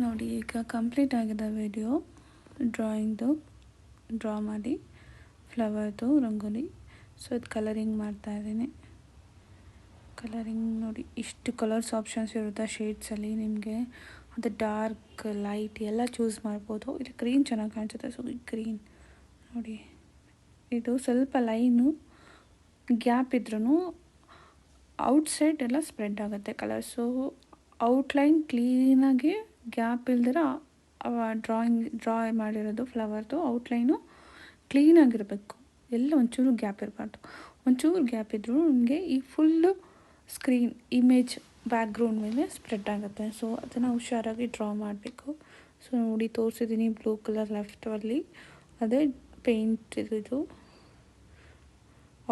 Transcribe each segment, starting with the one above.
ನೋಡಿ ಈಗ ಕಂಪ್ಲೀಟ್ ಆಗಿದೆ ವಿಡಿಯೋ. ಡ್ರಾಯಿಂಗ್ದು ಡ್ರಾ ಮಾಡಿ ಫ್ಲವರ್ದು ರಂಗೋಲಿ. ಸೊ ಇದು ಕಲರಿಂಗ್ ಮಾಡ್ತಾಯಿದ್ದೀನಿ. ಕಲರಿಂಗ್ ನೋಡಿ ಇಷ್ಟು ಕಲರ್ಸ್ ಆಪ್ಷನ್ಸ್ ಇರುತ್ತೆ ಶೇಡ್ಸಲ್ಲಿ. ನಿಮಗೆ ಅದು ಡಾರ್ಕ್ ಲೈಟ್ ಎಲ್ಲ ಚೂಸ್ ಮಾಡ್ಬೋದು. ಇದು ಗ್ರೀನ್ ಚೆನ್ನಾಗಿ ಕಾಣಿಸುತ್ತೆ, ಸೊ ಗ್ರೀನ್ ನೋಡಿ. ಇದು ಸ್ವಲ್ಪ ಲೈನು ಗ್ಯಾಪ್ ಇದ್ರೂ ಔಟ್ಸೈಡ್ ಎಲ್ಲ ಸ್ಪ್ರೆಡ್ ಆಗುತ್ತೆ ಕಲರ್ಸು. ಔಟ್ಲೈನ್ ಕ್ಲೀನಾಗಿ ಗ್ಯಾಪ್ ಇಲ್ದಿರ ಡ್ರಾ ಮಾಡಿರೋದು ಫ್ಲವರ್ದು ಔಟ್ಲೈನು ಕ್ಲೀನಾಗಿರಬೇಕು. ಎಲ್ಲ ಒಂಚೂರು ಗ್ಯಾಪ್ ಇರಬಾರ್ದು. ಒಂಚೂರು ಗ್ಯಾಪ್ ಇದ್ದರೂ ನಿಮಗೆ ಈ ಫುಲ್ಲು ಸ್ಕ್ರೀನ್ ಇಮೇಜ್ ಬ್ಯಾಕ್ಗ್ರೌಂಡ್ ಮೇಲೆ ಸ್ಪ್ರೆಡ್ ಆಗುತ್ತೆ. ಸೊ ಅದನ್ನು ಹುಷಾರಾಗಿ ಡ್ರಾ ಮಾಡಬೇಕು. ಸೊ ನೋಡಿ ತೋರಿಸಿದ್ದೀನಿ ಬ್ಲೂ ಕಲರ್ ಲೆಫ್ಟಲ್ಲಿ, ಅದೇ ಪೇಂಟ್ ಇದು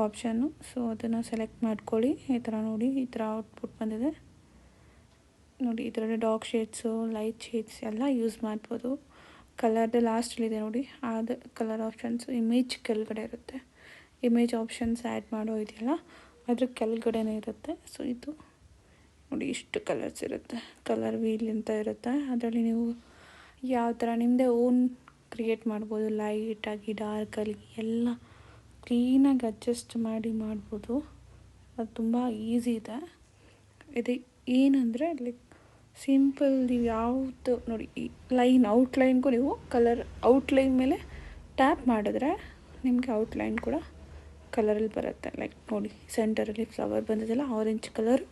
ಆಪ್ಷನ್ನು. ಸೊ ಅದನ್ನು ಸೆಲೆಕ್ಟ್ ಮಾಡ್ಕೊಳ್ಳಿ. ಈ ಥರ ನೋಡಿ, ಈ ಥರ ಔಟ್ಪುಟ್ ಬಂದಿದೆ ನೋಡಿ. ಇದರಲ್ಲಿ ಡಾರ್ಕ್ ಶೇಡ್ಸು, ಲೈಟ್ ಶೇಡ್ಸ್ ಎಲ್ಲ ಯೂಸ್ ಮಾಡ್ಬೋದು. ಕಲರ್ದು ಲಾಸ್ಟಲ್ಲಿದೆ ನೋಡಿ, ಅದು ಕಲರ್ ಆಪ್ಷನ್ಸು ಇಮೇಜ್ ಕೆಳಗಡೆ ಇರುತ್ತೆ. ಇಮೇಜ್ ಆಪ್ಷನ್ಸ್ ಆ್ಯಡ್ ಮಾಡೋ ಇದೆಯಲ್ಲ, ಅದ್ರ ಕೆಳಗಡೆನೇ ಇರುತ್ತೆ. ಸೊ ಇದು ನೋಡಿ ಇಷ್ಟು ಕಲರ್ಸ್ ಇರುತ್ತೆ. ಕಲರ್ ವೀಲ್ ಅಂತ ಇರುತ್ತೆ. ಅದರಲ್ಲಿ ನೀವು ಯಾವ ಥರ ನಿಮ್ಮದೇ ಓನ್ ಕ್ರಿಯೇಟ್ ಮಾಡ್ಬೋದು. ಲೈಟಾಗಿ ಡಾರ್ಕಲ್ಲಿ ಎಲ್ಲ ಕ್ಲೀನಾಗಿ ಅಡ್ಜಸ್ಟ್ ಮಾಡ್ಬೋದು. ಅದು ತುಂಬ ಈಸಿ ಇದೆ. ಇದು ಏನಂದರೆ ಲೈಕ್ ಸಿಂಪಲ್. ನೀವು ಯಾವುದು ನೋಡಿ ಈ ಲೈನ್ ಔಟ್ಲೈನ್ಗೂ ನೀವು ಕಲರ್ ಔಟ್ಲೈನ್ ಮೇಲೆ ಟ್ಯಾಪ್ ಮಾಡಿದ್ರೆ ನಿಮಗೆ ಔಟ್ಲೈನ್ ಕೂಡ ಕಲರಲ್ಲಿ ಬರುತ್ತೆ. ಲೈಕ್ ನೋಡಿ ಸೆಂಟರಲ್ಲಿ ಫ್ಲವರ್ ಬಂದಿದೆಯಲ್ಲ ಆರೆಂಜ್ ಕಲರ್,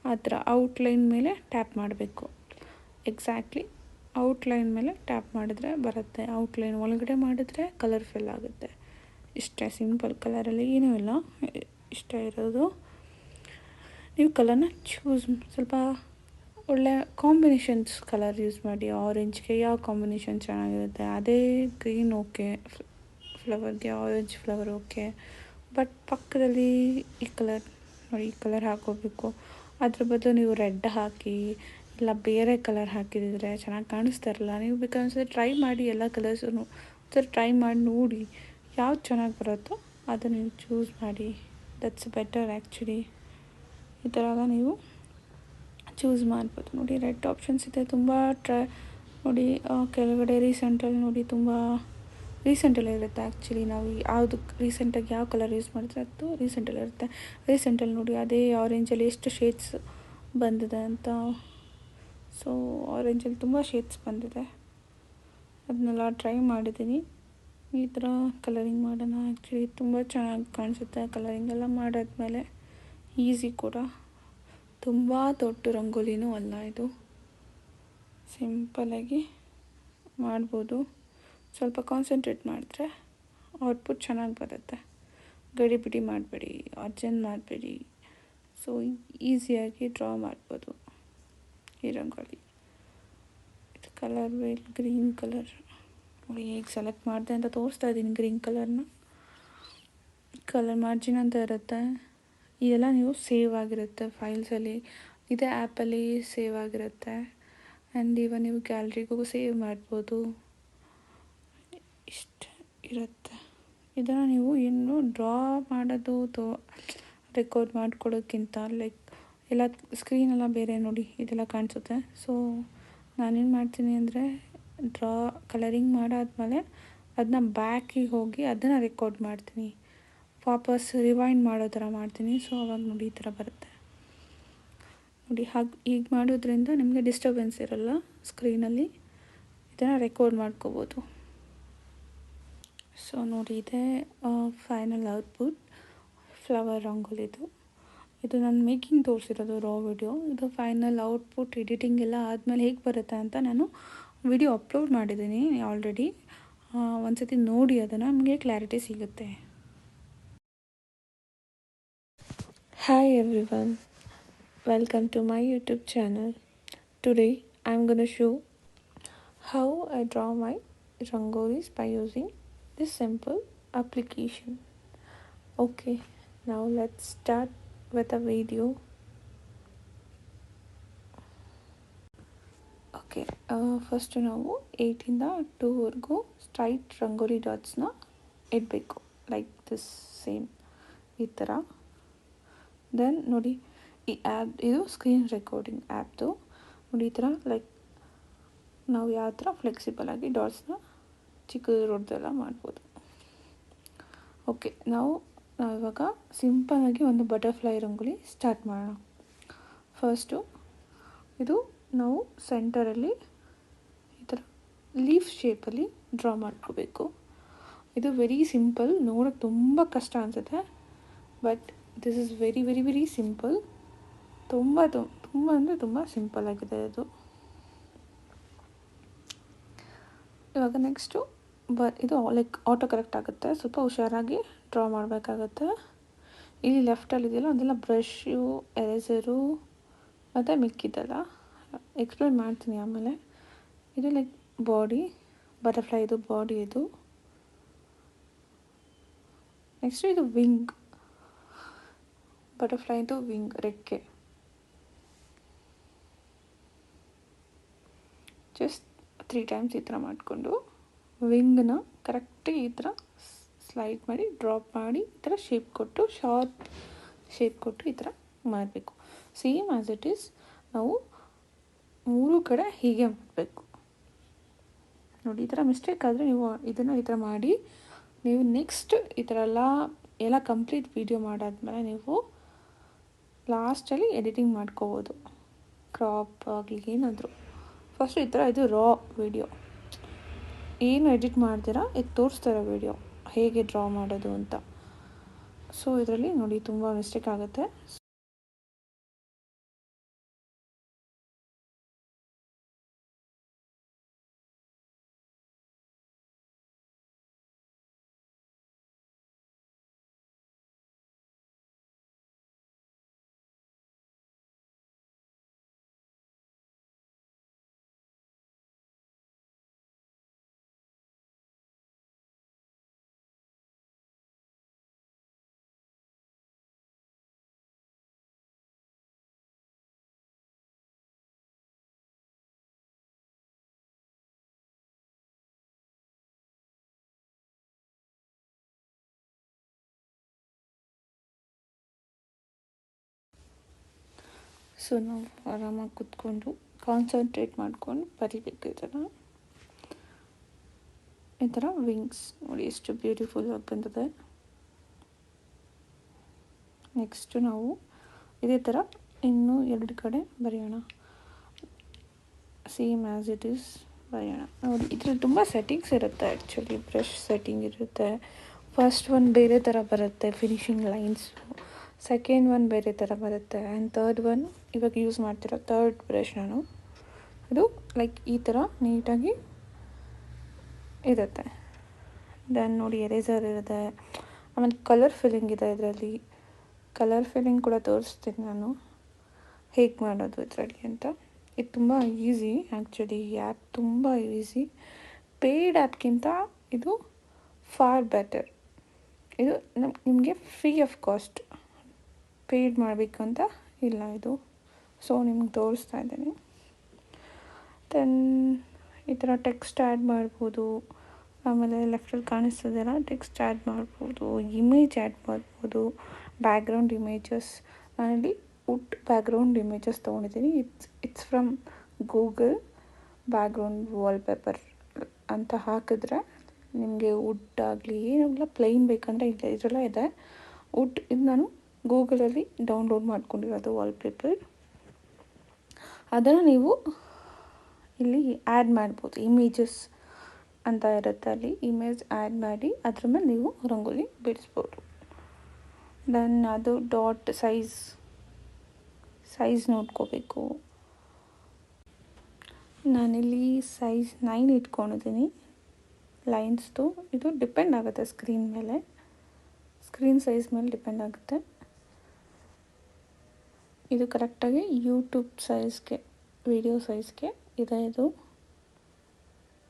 ಆ ಥರ ಔಟ್ಲೈನ್ ಮೇಲೆ ಟ್ಯಾಪ್ ಮಾಡಬೇಕು. ಎಕ್ಸಾಕ್ಟ್ಲಿ ಔಟ್ಲೈನ್ ಮೇಲೆ ಟ್ಯಾಪ್ ಮಾಡಿದ್ರೆ ಬರುತ್ತೆ. ಔಟ್ಲೈನ್ ಒಳಗಡೆ ಮಾಡಿದ್ರೆ ಕಲರ್ಫುಲ್ ಆಗುತ್ತೆ. ಇಷ್ಟೇ ಸಿಂಪಲ್. ಕಲರಲ್ಲಿ ಏನೂ ಇಲ್ಲ, ಇಷ್ಟ ಇರೋದು. ನೀವು ಕಲರ್ನ ಚೂಸ್ ಸ್ವಲ್ಪ ಒಳ್ಳೆ ಕಾಂಬಿನೇಷನ್ಸ್ ಕಲರ್ ಯೂಸ್ ಮಾಡಿ. ಆರೆಂಜ್ಗೆ ಯಾವ ಕಾಂಬಿನೇಷನ್ ಚೆನ್ನಾಗಿರುತ್ತೆ, ಅದೇ ಗ್ರೀನ್ ಓಕೆ, ಫ್ಲವರ್ಗೆ ಆರೆಂಜ್ ಫ್ಲವರ್ ಓಕೆ. ಬಟ್ ಪಕ್ಕದಲ್ಲಿ ಈ ಕಲರ್ ನೋಡಿ, ಈ ಕಲರ್ ಹಾಕೋಬೇಕು. ಅದ್ರ ಬದಲು ನೀವು ರೆಡ್ ಹಾಕಿ ಇಲ್ಲ ಬೇರೆ ಕಲರ್ ಹಾಕಿದರೆ ಚೆನ್ನಾಗಿ ಕಾಣಿಸ್ತಾ ಇರಲ್ಲ. ನೀವು ಬೇಕಾದ್ರೆ ಟ್ರೈ ಮಾಡಿ, ಎಲ್ಲ ಕಲರ್ಸು ಒಂದ್ಸರಿ ಟ್ರೈ ಮಾಡಿ ನೋಡಿ. ಯಾವ್ದು ಚೆನ್ನಾಗಿ ಬರುತ್ತೋ ಅದನ್ನು ನೀವು ಚೂಸ್ ಮಾಡಿ. That's better actually. ಈ ಥರ ಎಲ್ಲ ನೀವು ಚೂಸ್ ಮಾಡ್ಬೋದು. ನೋಡಿ ರೆಡ್ ಆಪ್ಷನ್ಸ್ ಇದೆ ತುಂಬ. ನೋಡಿ ಕೆಳಗಡೆ ರೀಸೆಂಟಲ್ಲಿ ನೋಡಿ, ತುಂಬ ರೀಸೆಂಟಲ್ಲಿ ಇರುತ್ತೆ ಆ್ಯಕ್ಚುಲಿ. ನಾವು ಯಾವುದು ರೀಸೆಂಟಾಗಿ ಯಾವ ಕಲರ್ ಯೂಸ್ ಮಾಡಿದ್ರೆ ಅದು ರೀಸೆಂಟಲ್ಲಿ ಇರುತ್ತೆ. ರೀಸೆಂಟಲ್ಲಿ ನೋಡಿ ಅದೇ ಆರೆಂಜಲ್ಲಿ ಎಷ್ಟು ಶೇಡ್ಸ್ ಬಂದಿದೆ ಅಂತ. ಸೊ ಆರೆಂಜಲ್ಲಿ ತುಂಬ ಶೇಡ್ಸ್ ಬಂದಿದೆ, ಅದನ್ನೆಲ್ಲ ಟ್ರೈ ಮಾಡಿದ್ದೀನಿ. ಈ ಥರ ಕಲರಿಂಗ್ ಮಾಡೋಣ. ಆ್ಯಕ್ಚುಲಿ ತುಂಬ ಚೆನ್ನಾಗಿ ಕಾಣಿಸುತ್ತೆ ಕಲರಿಂಗ್ ಎಲ್ಲ ಮಾಡಾದ್ಮೇಲೆ. ಈಸಿ ಕೂಡ, ತುಂಬ ದೊಡ್ಡ ರಂಗೋಲಿನೂ ಅಲ್ಲ ಇದು. ಸಿಂಪಲಾಗಿ ಮಾಡ್ಬೋದು. ಸ್ವಲ್ಪ ಕಾನ್ಸಂಟ್ರೇಟ್ ಮಾಡಿದ್ರೆ ಔಟ್ಪುಟ್ ಚೆನ್ನಾಗಿ ಬರುತ್ತೆ. ಗಡಿಬಿಡಿ ಮಾಡಬೇಡಿ, ಅರ್ಜೆಂಟ್ ಮಾಡಬೇಡಿ. ಸೊ ಈಸಿಯಾಗಿ ಡ್ರಾ ಮಾಡ್ಬೋದು ಈ ರಂಗೋಲಿ. ಇದು ಕಲರ್ ವೇಲ್ ಗ್ರೀನ್ ಕಲರ್ ನೋಡಿ ಹೇಗೆ ಸೆಲೆಕ್ಟ್ ಮಾಡಿದೆ ಅಂತ ತೋರಿಸ್ತಾ ಇದ್ದೀನಿ. ಗ್ರೀನ್ ಕಲರ್ನ ಕಲರ್ ಮಾರ್ಜಿನ್ ಅಂತ ಇರುತ್ತೆ. ಇದೆಲ್ಲ ನೀವು ಸೇವ್ ಆಗಿರುತ್ತೆ ಫೈಲ್ಸಲ್ಲಿ. ಇದೇ ಆ್ಯಪಲ್ಲಿ ಸೇವ್ ಆಗಿರುತ್ತೆ. ಆ್ಯಂಡ್ ಇವಾಗ ನೀವು ಗ್ಯಾಲ್ರಿಗೂ ಸೇವ್ ಮಾಡ್ಬೋದು. ಇಷ್ಟು ಇರುತ್ತೆ. ಇದನ್ನು ನೀವು ಏನು ಡ್ರಾ ಮಾಡೋದು ರೆಕಾರ್ಡ್ ಮಾಡ್ಕೊಳ್ಳೋಕ್ಕಿಂತ ಲೈಕ್ ಎಲ್ಲ ಸ್ಕ್ರೀನೆಲ್ಲ ಬೇರೆ ನೋಡಿ ಇದೆಲ್ಲ ಕಾಣಿಸುತ್ತೆ. ಸೊ ನಾನೇನು ಮಾಡ್ತೀನಿ ಅಂದರೆ ಕಲರಿಂಗ್ ಮಾಡಾದ್ಮೇಲೆ ಅದನ್ನ ಬ್ಯಾಕಿಗೆ ಹೋಗಿ ಅದನ್ನು ರೆಕಾರ್ಡ್ ಮಾಡ್ತೀನಿ, ವಾಪಸ್ ರಿವೈಂಡ್ ಮಾಡೋ ಥರ ಮಾಡ್ತೀನಿ. ಸೊ ಅವಾಗ ನೋಡಿ ಈ ಥರ ಬರುತ್ತೆ ನೋಡಿ. ಈಗ ಮಾಡೋದ್ರಿಂದ ನಿಮಗೆ ಡಿಸ್ಟರ್ಬೆನ್ಸ್ ಇರಲ್ಲ ಸ್ಕ್ರೀನಲ್ಲಿ, ಇದನ್ನು ರೆಕಾರ್ಡ್ ಮಾಡ್ಕೋಬೋದು. ಸೊ ನೋಡಿ, ಇದೆ ಫೈನಲ್ ಔಟ್ಪುಟ್ ಫ್ಲವರ್ ರಂಗೋಲಿದು. ಇದು ನಾನು ಮೇಕಿಂಗ್ ತೋರಿಸಿರೋದು ರಾ ವಿಡಿಯೋ. ಇದು ಫೈನಲ್ ಔಟ್ಪುಟ್ ಎಡಿಟಿಂಗ್ ಎಲ್ಲ ಆದಮೇಲೆ ಹೇಗೆ ಬರುತ್ತೆ ಅಂತ ನಾನು ವಿಡಿಯೋ ಅಪ್ಲೋಡ್ ಮಾಡಿದ್ದೀನಿ ಆಲ್ರೆಡಿ. ಒಂದು ಸತಿ ನೋಡಿ, ಅದನ್ನು ನಮಗೆ ಕ್ಲಾರಿಟಿ ಸಿಗುತ್ತೆ. Hi everyone, welcome to my YouTube channel. Today I am gonna show how I draw my rangolis by using this simple application. Okay, now let's start with a video. Okay, first ನಾವು 8 ಇಂದ 2 ವರೆಗೂ straight rangoli ಡಾಟ್ಸ್ನ ಇಡಬೇಕು, like this same ಈ ಥರ. Then ನೋಡಿ, ಈ app ಇದು screen recording ಆ್ಯಪ್ದು. ನೋಡಿ ಈ ಥರ ಲೈಕ್ ನಾವು ಯಾವ ಥರ ಫ್ಲೆಕ್ಸಿಬಲ್ ಆಗಿ ಡಾಟ್ಸ್ನ ಚಿಕ್ಕದು ದೊಡ್ಡದೆಲ್ಲ ಮಾಡ್ಬೋದು. ಓಕೆ, ನಾವು ಇವಾಗ ಸಿಂಪಲ್ಲಾಗಿ ಒಂದು ಬಟರ್ಫ್ಲೈ ರಂಗೋಲಿ ಸ್ಟಾರ್ಟ್ ಮಾಡೋಣ. ಫಸ್ಟು ಇದು ನಾವು ಸೆಂಟರಲ್ಲಿ ಈ ಥರ ಲೀಫ್ ಶೇಪಲ್ಲಿ ಡ್ರಾ ಮಾಡ್ಕೋಬೇಕು. ಇದು ವೆರಿ ಸಿಂಪಲ್, ನೋಡೋಕ್ಕೆ ತುಂಬ ಕಷ್ಟ ಅನಿಸುತ್ತೆ, but this is very very very simple. ತುಂಬ ಅಂದರೆ ತುಂಬ ಸಿಂಪಲ್ ಆಗಿದೆ ಇದು. ಇವಾಗ ನೆಕ್ಸ್ಟು ಇದು ಲೈಕ್ ಆಟೋ ಕರೆಕ್ಟ್ ಆಗುತ್ತೆ, ಸ್ವಲ್ಪ ಹುಷಾರಾಗಿ ಡ್ರಾ ಮಾಡಬೇಕಾಗತ್ತೆ. ಇಲ್ಲಿ ಲೆಫ್ಟಲ್ಲಿ ಇದೆಯಲ್ಲ ಅದೆಲ್ಲ ಬ್ರಷು, ಎರೇಸರು ಮತ್ತು ಮಿಕ್ಕಿದ್ದೆಲ್ಲ ಎಕ್ಸ್ಪ್ಲೇನ್ ಮಾಡ್ತೀನಿ ಆಮೇಲೆ. ಇದು ಲೈಕ್ ಬಾಡಿ, ಬಟರ್ಫ್ಲೈ ಇದು ಬಾಡಿ ಇದು. ನೆಕ್ಸ್ಟು ಇದು ವಿಂಗ್, ಬಟರ್ಫ್ಲೈದು ವಿಂಗ್ ರೆಕ್ಕೆ. ಜಸ್ಟ್ 3 ಟೈಮ್ಸ್ ಈ ಥರ ಮಾಡಿಕೊಂಡು ವಿಂಗ್ನ ಕರೆಕ್ಟಾಗಿ ಈ ಥರ ಸ್ಲೈಡ್ ಮಾಡಿ ಡ್ರಾಪ್ ಮಾಡಿ ಈ ಥರ ಶೇಪ್ ಕೊಟ್ಟು, ಶಾರ್ಪ್ ಶೇಪ್ ಕೊಟ್ಟು ಈ ಥರ ಮಾಡಬೇಕು. ಸೇಮ್ ಆ್ಯಸ್ ಇಟ್ ಈಸ್ ನಾವು 3 ಕಡೆ ಹೀಗೆ ಮಾಡಬೇಕು ನೋಡಿ. ಈ ಥರ ಮಿಸ್ಟೇಕ್ ಆದರೆ ನೀವು ಇದನ್ನು ಈ ಥರ ಮಾಡಿ, ನೀವು ನೆಕ್ಸ್ಟ್ ಈ ಥರ ಎಲ್ಲ ಕಂಪ್ಲೀಟ್ ವೀಡಿಯೋ ಮಾಡಾದ್ಮೇಲೆ ನೀವು ಲಾಸ್ಟಲ್ಲಿ ಎಡಿಟಿಂಗ್ ಮಾಡ್ಕೋಬೋದು, ಕ್ರಾಪ್ ಆಗಲಿ ಏನಾದರೂ. ಫಸ್ಟು ಈ ಥರ ಇದು ರಾ ವಿಡಿಯೋ, ಏನು ಎಡಿಟ್ ಮಾಡ್ತೀರಾ ಇದು ತೋರಿಸ್ತಾರೋ ವಿಡಿಯೋ ಹೇಗೆ ಡ್ರಾ ಮಾಡೋದು ಅಂತ. ಸೊ ಇದರಲ್ಲಿ ನೋಡಿ ತುಂಬ ಮಿಸ್ಟೇಕ್ ಆಗುತ್ತೆ. ಸೊ ನಾವು ಆರಾಮಾಗಿ ಕೂತ್ಕೊಂಡು ಕಾನ್ಸಂಟ್ರೇಟ್ ಮಾಡ್ಕೊಂಡು ಬರಿಬೇಕು. ಈ ಥರ ವಿಂಗ್ಸ್ ನೋಡಿ ಎಷ್ಟು ಬ್ಯೂಟಿಫುಲ್ಲಾಗಿ ಬಂದಿದೆ. ನೆಕ್ಸ್ಟು ನಾವು ಇದೇ ಥರ ಇನ್ನೂ 2 ಕಡೆ ಬರೆಯೋಣ, ಸೇಮ್ ಆ್ಯಸ್ ಇಟ್ ಈಸ್ ಬರೆಯೋಣ. ನೋಡಿ ಇದರಲ್ಲಿ ತುಂಬ ಸೆಟ್ಟಿಂಗ್ಸ್ ಇರುತ್ತೆ, ಆ್ಯಕ್ಚುಲಿ ಬ್ರಷ್ ಸೆಟ್ಟಿಂಗ್ ಇರುತ್ತೆ. ಫಸ್ಟ್ ಒನ್ ಬೇರೆ ಥರ ಬರುತ್ತೆ ಫಿನಿಶಿಂಗ್ ಲೈನ್ಸು, ಸೆಕೆಂಡ್ ಒನ್ ಬೇರೆ ಥರ ಬರುತ್ತೆ, ಆ್ಯಂಡ್ ಥರ್ಡ್ ಒನ್ ಇವಾಗ ಯೂಸ್ ಮಾಡ್ತಿರೋ ಥರ್ಡ್ ಬ್ರಷ್ ನಾನು ಇದು ಲೈಕ್ ಈ ಥರ ನೀಟಾಗಿ ಇರುತ್ತೆ. ದೆನ್ ನೋಡಿ ಎರೇಸರ್ ಇರುತ್ತೆ, ಆಮೇಲೆ ಕಲರ್ ಫಿಲ್ಲಿಂಗ್ ಇದೆ ಇದರಲ್ಲಿ. ಕಲರ್ ಫಿಲ್ಲಿಂಗ್ ಕೂಡ ತೋರಿಸ್ತೀನಿ ನಾನು ಹೇಗೆ ಮಾಡೋದು ಇದರಲ್ಲಿ ಅಂತ. ಇದು ತುಂಬ ಈಸಿ, ಆ್ಯಕ್ಚುಲಿ ಈ ಆ್ಯಪ್ ತುಂಬ ಈಸಿ. ಪೇಯ್ಡ್ ಆ್ಯಪ್ಗಿಂತ ಇದು ಫಾರ್ ಬೆಟರ್. ಇದು ನಿಮಗೆ ಫ್ರೀ ಆಫ್ ಕಾಸ್ಟ್, ಪೇಯ್ಡ್ ಮಾಡಬೇಕು ಅಂತ ಇಲ್ಲ ಇದು. ಸೊ ನಿಮ್ಗೆ ತೋರಿಸ್ತಾ ಇದ್ದೀನಿ. ದೆನ್ ಈ ಥರ ಟೆಕ್ಸ್ಟ್ ಆ್ಯಡ್ ಮಾಡ್ಬೋದು, ಆಮೇಲೆ ಲೆಫ್ಟಲ್ಲಿ ಕಾಣಿಸ್ತದೆಲ್ಲ ಟೆಕ್ಸ್ಟ್ ಆ್ಯಡ್ ಮಾಡ್ಬೋದು, ಇಮೇಜ್ ಆ್ಯಡ್ ಮಾಡ್ಬೋದು, ಬ್ಯಾಕ್ಗ್ರೌಂಡ್ ಇಮೇಜಸ್. ನಾನಲ್ಲಿ ಬ್ಯಾಕ್ಗ್ರೌಂಡ್ ಇಮೇಜಸ್ ತೊಗೊಂಡಿದ್ದೀನಿ. It's from Google. Background wallpaper ಅಂತ ಹಾಕಿದ್ರೆ ನಿಮಗೆ ವುಡ್ ಆಗಲಿ ಏನೆಲ್ಲ ಪ್ಲೈನ್ ಬೇಕಂದರೆ ಇದೆಲ್ಲ ಇದೆ. ವುಡ್ ಇದು ನಾನು ಗೂಗಲಲ್ಲಿ ಡೌನ್ಲೋಡ್ ಮಾಡ್ಕೊಂಡಿರೋದು ವಾಲ್ಪೇಪರ್. ಅದನ್ನು ನೀವು ಇಲ್ಲಿ ಆ್ಯಡ್ ಮಾಡ್ಬೋದು. ಇಮೇಜಸ್ ಅಂತ ಇರುತ್ತೆ, ಅಲ್ಲಿ ಇಮೇಜ್ ಆ್ಯಡ್ ಮಾಡಿ ಅದ್ರ ಮೇಲೆ ನೀವು ರಂಗೋಲಿ ಬಿಡಿಸ್ಬೋದು. ದೆನ್ ಅದು ಡಾಟ್ ಸೈಜ್ ನೋಡ್ಕೋಬೇಕು. ನಾನಿಲ್ಲಿ ಸೈಜ್ 9 ಇಟ್ಕೊಂಡಿದ್ದೀನಿ ಲೈನ್ಸ್ದು. ಇದು ಡಿಪೆಂಡ್ ಆಗುತ್ತೆ ಸ್ಕ್ರೀನ್ ಸೈಜ್ ಮೇಲೆ ಡಿಪೆಂಡ್ ಆಗುತ್ತೆ. ಇದು ಕರೆಕ್ಟಾಗಿ ಯೂಟ್ಯೂಬ್ ಸೈಜ್ಗೆ, ವಿಡಿಯೋ ಸೈಜ್ಗೆ ಇದೆ. ಇದು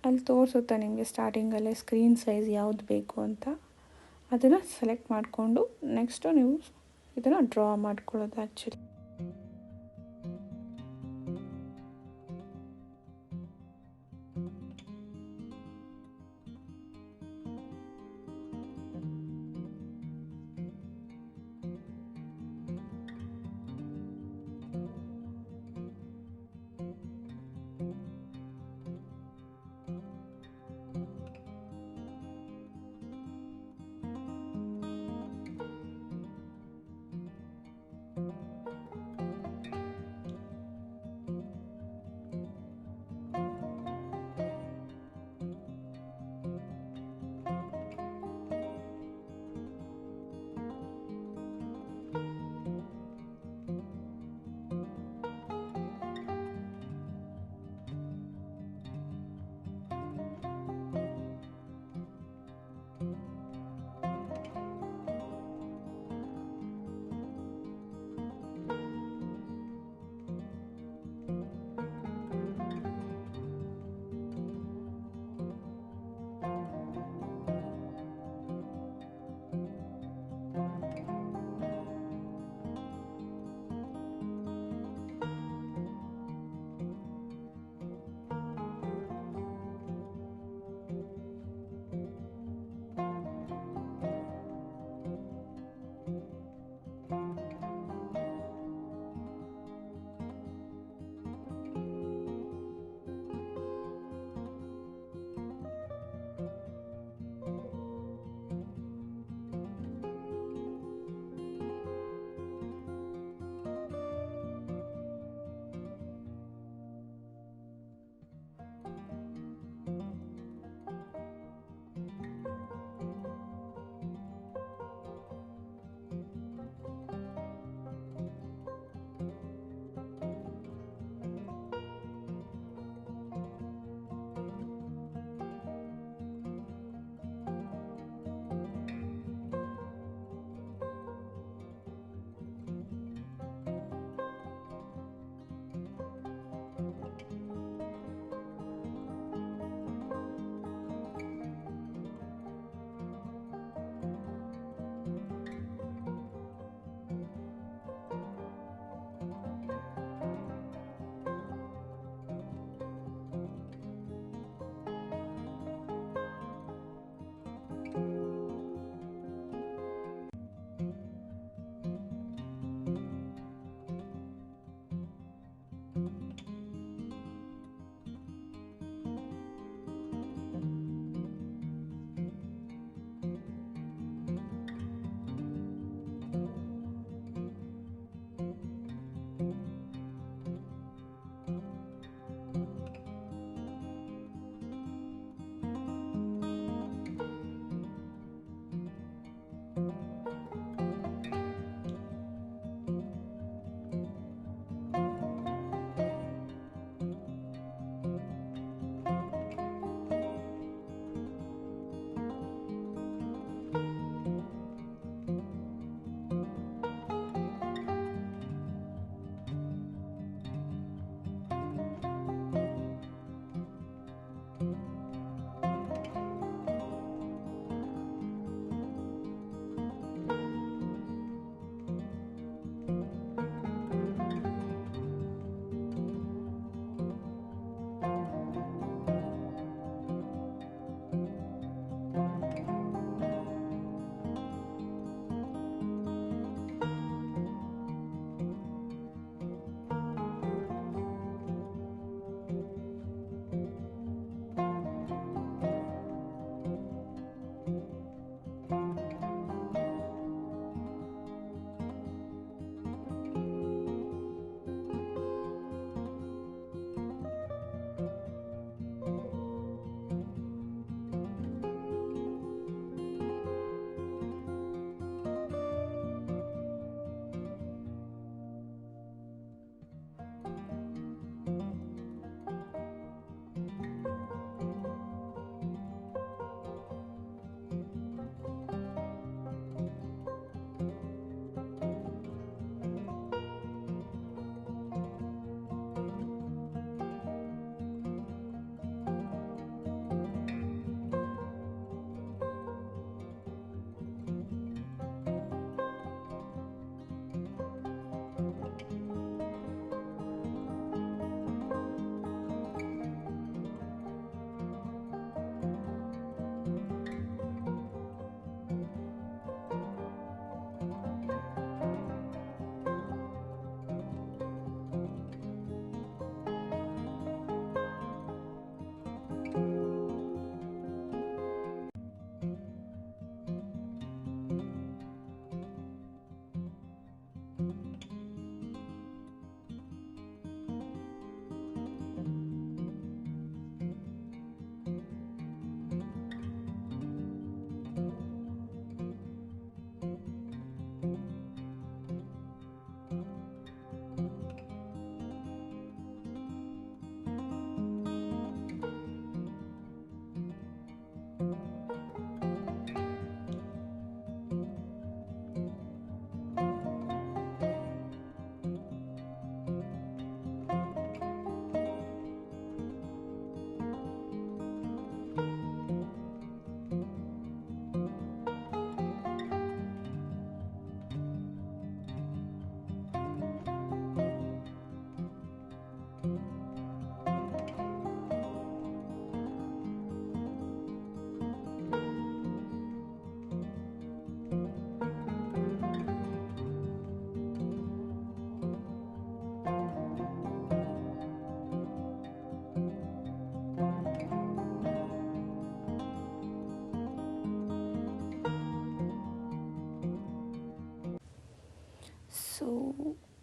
ಅಲ್ಲಿ ತೋರಿಸುತ್ತೆ ನಿಮಗೆ ಸ್ಟಾರ್ಟಿಂಗಲ್ಲೇ ಸ್ಕ್ರೀನ್ ಸೈಜ್ ಯಾವುದು ಬೇಕು ಅಂತ. ಅದನ್ನು ಸೆಲೆಕ್ಟ್ ಮಾಡಿಕೊಂಡು ನೆಕ್ಸ್ಟು ನೀವು ಇದನ್ನು ಡ್ರಾ ಮಾಡ್ಕೊಳ್ಳೋದು ಆ್ಯಕ್ಚುಲಿ.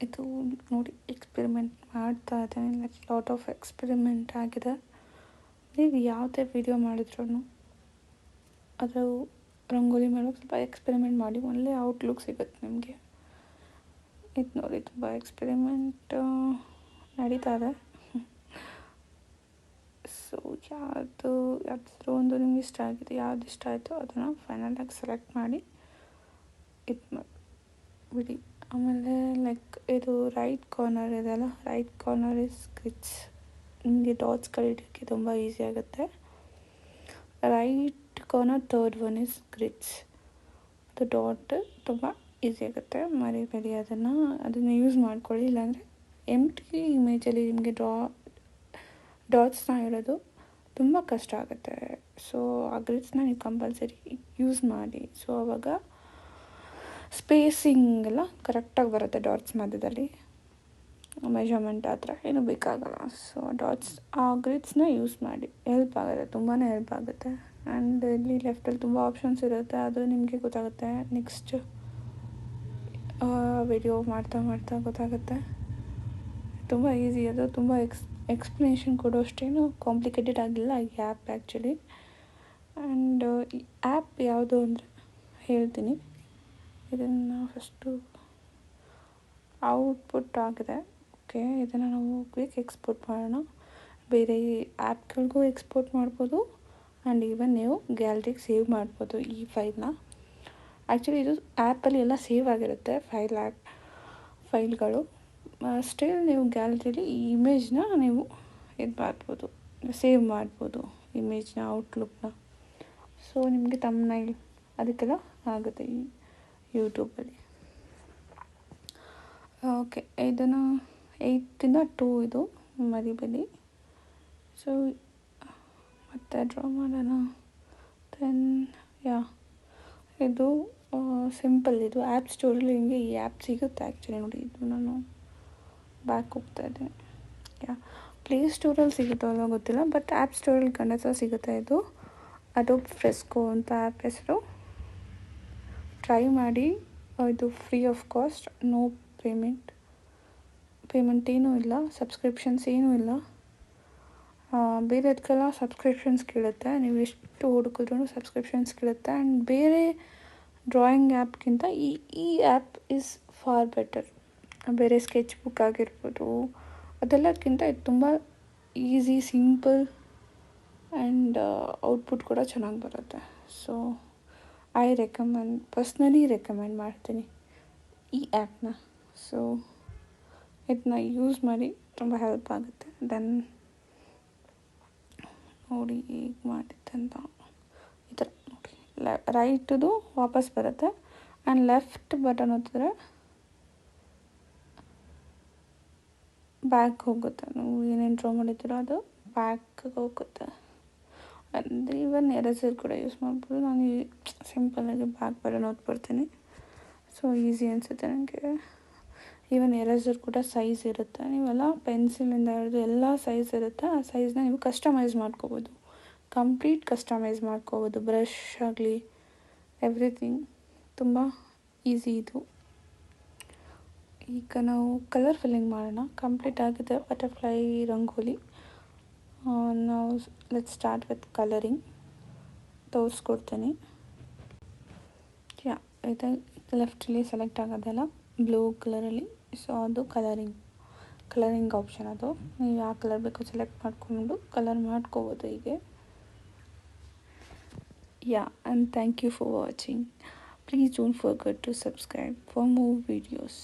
ಇದು ನೋಡಿ ಎಕ್ಸ್ಪೆರಿಮೆಂಟ್ ಮಾಡ್ತಾ ಇದ್ದೇನೆ, ಲೈಕ್ ಲಾಟ್ ಆಫ್ ಎಕ್ಸ್ಪೆರಿಮೆಂಟ್ ಆಗಿದೆ. ನೀವು ಯಾವುದೇ ವಿಡಿಯೋ ಮಾಡಿದ್ರೂ ಅದರ ರಂಗೋಲಿ ಮಾಡೋಕ್ಕೆ ಸ್ವಲ್ಪ ಎಕ್ಸ್ಪೆರಿಮೆಂಟ್ ಮಾಡಿ, ಒಳ್ಳೆ ಔಟ್ಲುಕ್ ಸಿಗುತ್ತೆ ನಿಮಗೆ. ಇದು ನೋಡಿ ತುಂಬ ಎಕ್ಸ್ಪೆರಿಮೆಂಟ್ ನಡೀತಾ ಇದೆ. ಸೊ ಯಾವ್ದಾದ್ರು ಒಂದು ನಿಮ್ಗೆ ಇಷ್ಟ ಆಗಿದೆ, ಯಾವ್ದು ಇಷ್ಟ ಆಯಿತು ಅದನ್ನು ಫೈನಲಾಗಿ ಸೆಲೆಕ್ಟ್ ಮಾಡಿ ಇದು ಬಿಡಿ. ಆಮೇಲೆ ಲೈಕ್ ಇದು ರೈಟ್ ಕಾರ್ನರ್ ಇದೆಯಲ್ಲ, ರೈಟ್ ಕಾರ್ನರ್ ಇಸ್ ಗ್ರಿಡ್ಸ್. ನಿಮಗೆ ಡಾಟ್ಸ್ ಕಲಿಯೋಕ್ಕೆ ತುಂಬ ಈಸಿ ಆಗುತ್ತೆ. Right corner third one is grids. ಅದು ಡಾಟ್ ತುಂಬ ಈಸಿ ಆಗುತ್ತೆ, ಮರಿಬೇಡಿ ಅದನ್ನು ಯೂಸ್ ಮಾಡ್ಕೊಳ್ಳಿ. ಇಲ್ಲಾಂದರೆ ಎಂಟಿ ಇಮೇಜಲ್ಲಿ ನಿಮಗೆ ಡಾಟ್ಸ್ನ ಇಡೋದು ತುಂಬ ಕಷ್ಟ ಆಗುತ್ತೆ. ಸೊ ಆ ಗ್ರಿಡ್ಸ್ನ ನೀವು ಕಂಪಲ್ಸರಿ ಯೂಸ್ ಮಾಡಿ. ಸೊ ಆವಾಗ ಸ್ಪೇಸಿಂಗ್ ಎಲ್ಲ ಕರೆಕ್ಟಾಗಿ ಬರುತ್ತೆ ಡಾಟ್ಸ್ ಮಧ್ಯದಲ್ಲಿ, ಮೆಜರ್ಮೆಂಟ್ ಆ ಥರ ಏನೂ ಬೇಕಾಗಲ್ಲ. ಸೊ ಆ ಗ್ರಿಡ್ಸ್ನ ಯೂಸ್ ಮಾಡಿ, ಹೆಲ್ಪ್ ಆಗುತ್ತೆ, ತುಂಬಾ ಹೆಲ್ಪ್ ಆಗುತ್ತೆ. ಆ್ಯಂಡ್ ಇಲ್ಲಿ ಲೆಫ್ಟಲ್ಲಿ ತುಂಬ ಆಪ್ಷನ್ಸ್ ಇರುತ್ತೆ, ಅದು ನಿಮಗೆ ಗೊತ್ತಾಗುತ್ತೆ ನೆಕ್ಸ್ಟ್ ವಿಡಿಯೋ ಮಾಡ್ತಾ ಗೊತ್ತಾಗುತ್ತೆ. ತುಂಬ ಈಸಿ, ಅದು ತುಂಬ ಎಕ್ಸ್ಪ್ಲನೇಷನ್ ಕೊಡೋಷ್ಟೇನು ಕಾಂಪ್ಲಿಕೇಟೆಡ್ ಆಗಿಲ್ಲ ಈ ಆ್ಯಪ್ ಆ್ಯಕ್ಚುಲಿ. ಆ್ಯಂಡ್ ಈ ಆ್ಯಪ್ ಯಾವುದು ಅಂದರೆ ಹೇಳ್ತೀನಿ. ಇದನ್ನು ಫಸ್ಟು ಔಟ್ಪುಟ್ ಆಗಿದೆ. ಓಕೆ, ಇದನ್ನು ನಾವು ಕ್ವಿಕ್ ಎಕ್ಸ್ಪೋರ್ಟ್ ಮಾಡೋಣ. ಬೇರೆ ಆ್ಯಪ್ಗಳಿಗೂ ಎಕ್ಸ್ಪೋರ್ಟ್ ಮಾಡ್ಬೋದು ಆ್ಯಂಡ್ ಈವನ್ ನೀವು ಗ್ಯಾಲರಿಗೆ ಸೇವ್ ಮಾಡ್ಬೋದು ಈ ಫೈಲ್ನ. ಆ್ಯಕ್ಚುಲಿ ಇದು ಆ್ಯಪಲ್ಲಿ ಎಲ್ಲ ಸೇವ್ ಆಗಿರುತ್ತೆ ಫೈಲ್ಗಳು. ಸ್ಟಿಲ್ ನೀವು ಗ್ಯಾಲರಿಲಿ ಈ ಇಮೇಜ್ನ ನೀವು ಇದು ಮಾಡ್ಬೋದು, ಸೇವ್ ಮಾಡ್ಬೋದು ಇಮೇಜ್ನ, ಔಟ್ಲುಕ್ನ. ಸೊ ನಿಮಗೆ ಥಂಬ್ನೈಲ್ ಅದಕ್ಕೆಲ್ಲ ಆಗುತ್ತೆ ಈ ಯೂಟ್ಯೂಬಲ್ಲಿ. ಓಕೆ, ಇದನ್ನು 8 2 ಇದು ಮರಿಬೇಡಿ. ಸೊ ಮತ್ತೆ ಡ್ರಾ ಮಾಡೋಣ. ದೆನ್ ಇದು ಸಿಂಪಲ್. ಇದು ಆ್ಯಪ್ ಸ್ಟೋರಲ್ಲಿ ಹಿಂಗೆ ಈ ಆ್ಯಪ್ ಸಿಗುತ್ತೆ ಆ್ಯಕ್ಚುಲಿ. ನೋಡಿ, ಇದು ನಾನು ಬ್ಯಾಕ್ ಹೋಗ್ತಾ ಇದ್ದೀನಿ. ಪ್ಲೇಸ್ಟೋರಲ್ಲಿ ಸಿಗುತ್ತೋ ಅಲ್ಲೋ ಗೊತ್ತಿಲ್ಲ, ಬಟ್ ಆ್ಯಪ್ ಸ್ಟೋರಲ್ಲಿ ಖಂಡಿತ ಸಿಗುತ್ತೆ. ಇದು ಅಡೋಬ್ ಫ್ರೆಸ್ಕೋ ಅಂತ ಆ್ಯಪ್ ಹೆಸರು. ಟ್ರೈ ಮಾಡಿ. ಇದು free of cost, no payment ಏನೂ ಇಲ್ಲ, ಸಬ್ಸ್ಕ್ರಿಪ್ಷನ್ಸ್ ಏನೂ ಇಲ್ಲ. ಬೇರೆದಕ್ಕೆಲ್ಲ ಸಬ್ಸ್ಕ್ರಿಪ್ಷನ್ಸ್ ಕೇಳುತ್ತೆ, ನೀವು ಎಷ್ಟು ಹುಡುಕಿದ್ರೂ ಸಬ್ಸ್ಕ್ರಿಪ್ಷನ್ಸ್ ಕೇಳುತ್ತೆ. ಆ್ಯಂಡ್ ಬೇರೆ ಡ್ರಾಯಿಂಗ್ ಆ್ಯಪ್ಗಿಂತ ಈ ಆ್ಯಪ್ ಈಸ್ ಫಾರ್ ಬೆಟರ್. ಬೇರೆ ಸ್ಕೆಚ್ ಬುಕ್ ಆಗಿರ್ಬೋದು, ಅದೆಲ್ಲಕ್ಕಿಂತ ಇದು ತುಂಬ ಈಸಿ, ಸಿಂಪಲ್ ಆ್ಯಂಡ್ ಔಟ್ಪುಟ್ ಕೂಡ ಚೆನ್ನಾಗಿ ಬರುತ್ತೆ. ಸೊ ಪರ್ಸ್ನಲಿ ರೆಕಮೆಂಡ್ ಮಾಡ್ತೀನಿ ಈ ಆ್ಯಪ್ನ. ಸೊ ಇದನ್ನ ಯೂಸ್ ಮಾಡಿ, ತುಂಬ ಹೆಲ್ಪ್ ಆಗುತ್ತೆ. ದೆನ್ ನೋಡಿ ಈಗ ಮಾಡಿದ್ದಂತ ಈ ಥರ ನೋಡಿ, ರೈಟದು ವಾಪಸ್ ಬರುತ್ತೆ ಆ್ಯಂಡ್ ಲೆಫ್ಟ್ ಬಟನ್ ಒತ್ತಿದ್ರೆ ಬ್ಯಾಕ್ ಹೋಗುತ್ತೆ. ನೀವು ಏನೇನು ಡ್ರಾ ಮಾಡಿದ್ದೀರೋ ಅದು ಬ್ಯಾಕ್ ಹೋಗುತ್ತೆ. ಅಂದರೆ ಇವನ್ ಎರೇಸರ್ ಕೂಡ ಯೂಸ್ ಮಾಡ್ಬೋದು. ನಾನು ಸಿಂಪಲ್ಲಾಗಿ ಬ್ಯಾಕ್ ಬಟನ್ ಓದ್ಬಿಡ್ತೀನಿ. ಸೊ ಈಸಿ ಅನಿಸುತ್ತೆ ನನಗೆ. ಈವನ್ ಎರೇಸರ್ ಕೂಡ ಸೈಜ್ ಇರುತ್ತೆ, ನೀವೆಲ್ಲ ಪೆನ್ಸಿಲಿಂದ ಹಿಡಿದು ಎಲ್ಲ ಸೈಜ್ ಇರುತ್ತೆ. ಆ ಸೈಜ್ನ ನೀವು ಕಸ್ಟಮೈಸ್ ಮಾಡ್ಕೋಬೋದು, ಕಂಪ್ಲೀಟ್ ಕಸ್ಟಮೈಸ್ ಮಾಡ್ಕೋಬೋದು. ಬ್ರಷ್ ಆಗಲಿ ಎವ್ರಿಥಿಂಗ್ ತುಂಬ ಈಸಿ ಇದು. ಈಗ ನಾವು ಕಲರ್ ಫಿಲ್ಲಿಂಗ್ ಮಾಡೋಣ. ಕಂಪ್ಲೀಟ್ ಆಗಿದೆ ಬಟರ್ಫ್ಲೈ ರಂಗೋಲಿ. ನಾವು ಲೆಟ್ ಸ್ಟಾರ್ಟ್ ವಿತ್ ಕಲರಿಂಗ್ ತೋರಿಸ್ಕೊಡ್ತೀನಿ. ಇದು ಲೆಫ್ಟಲ್ಲಿ ಸೆಲೆಕ್ಟ್ ಆಗೋದಲ್ಲ ಬ್ಲೂ ಕಲರಲ್ಲಿ. ಸೊ ಅದು ಕಲರಿಂಗ್ ಆಪ್ಷನ್. ಅದು ನೀವು ಯಾವ ಕಲರ್ ಬೇಕು ಸೆಲೆಕ್ಟ್ ಮಾಡಿಕೊಂಡು ಕಲರ್ ಮಾಡ್ಕೋಬೋದು ಹೀಗೆ. And thank you for watching. Please don't forget to subscribe for more videos.